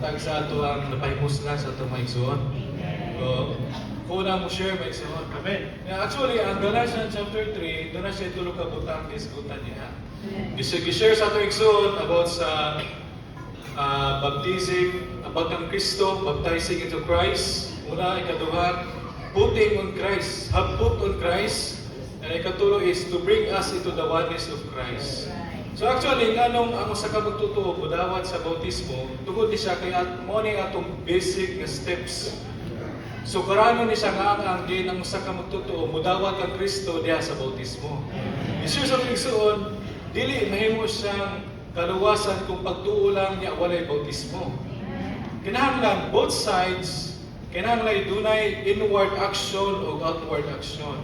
matag sa ato ang napahimuslan sa ato mga igsoon. So, kuna mo share mga igsoon. Amen. Actually, ang Galatians chapter 3, doon na siya tulog ka butang disgutan niya. Gishare sa ato igsoon about sa baptism, about ang Kristo, baptizing into Christ. Una, ikaduha, putting on Christ, have put on Christ. And ikatulo is to bring us into the oneness of Christ. So actually, nganong ang usa ka magtutuo budawat sa bautismo, tungod ni siya kaya mo ni atong basic nga steps. So karano ni siya nga ang din ang usa ka magtutuo mudawat kang Kristo diha sa bautismo. Isu sa igsoon, dili mahimo siyang kaluwasan kung pagtuo lang niya walay bautismo. Kinahanglan both sides, kinahanglan dunay inward action o outward action.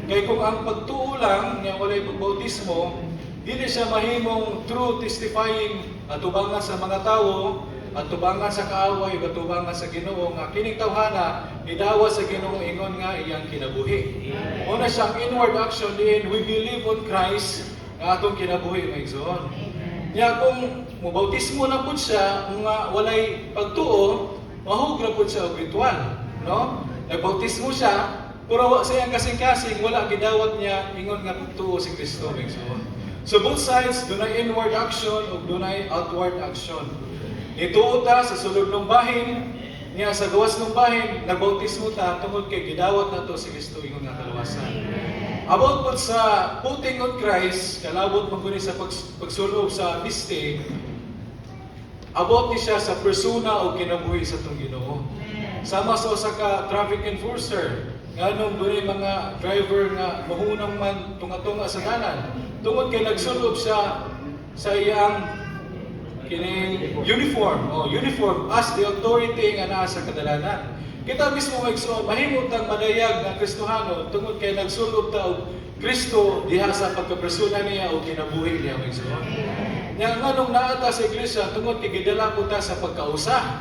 Kaya kung ang pagtuo lang niya walay bautismo, dili siya mahimong true testifying atubangan sa mga tao, atubangan sa kaaway, atubangan sa Ginoo nga kining tawhana idawa sa Ginoo ingon nga iyang kinabuhi. Una siyang inward action din, we believe on Christ nga atong kinabuhi mga igsoon. Nya kung mobautismo na pud siya nga walay pagtuo, mahug na pud siya og ritual, no? Nagbautismo siya, pero wa sa iyang kasing-kasing wala gidawat niya ingon nga pagtuo si Kristo mga igsoon. So both sides, dunay inward action o dunay outward action. Ituo ta sa sulod ng bahin, niya sa gawas ng bahin, nagbautismo ta tungod kay gidawat nato si Kristo ingon nga kaluwasan. About po sa putting on Christ, kalabot mo guni sa pagsulob sa miste, about ni siya sa persona o kinabuhi sa itong Ginoo. Sama sa usa ka traffic enforcer, nganong dunay mga driver nga mahunang man tunga-tunga sa dalan. Tungod kay nagsulob siya sa iyang kining uniform as the authority nga naa sa kadalanan. Kita mismo magsuon mahimong tang madayag nga Kristohano tungod kay nagsulob ta og Kristo diha sa pagkapersona niya o kinabuhi niya magsuon. Nya nganong naa ta sa iglesia tungod kay gidala ko ta sa pagkausa.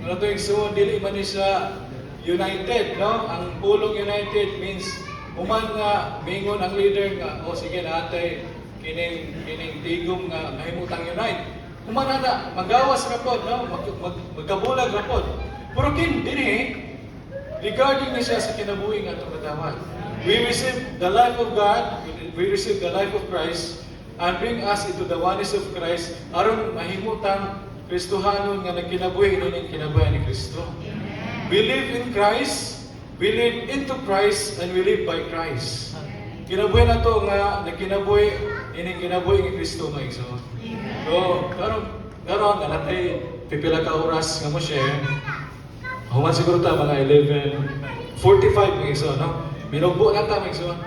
Ano to igsoon dili man ni siya united, no? Ang pulong united means human nga mingon ang leader nga sige natay kining tigom nga mahimutang unite. Human na magawas ra pod, no? Magkabulag ra pod. Pero kin dinhi regarding ni siya sa kinabuhi nga atong kadawat. We receive the life of God, we receive the life of Christ and bring us into the oneness of Christ aron mahimutang Kristohanon nga nagkinabuhi ning kinabuhi ni Kristo. We live in Christ, we live into Christ, and we live by Christ. Kinabuhi na to nga nagkinabuhi ining kinabuhi ni Kristo mga igsoon. So, karon nga natay pipila ka oras nga mo share. Human siguro ta mga 11:45 mga igsoon, no? Minugbo na ta mga igsoon.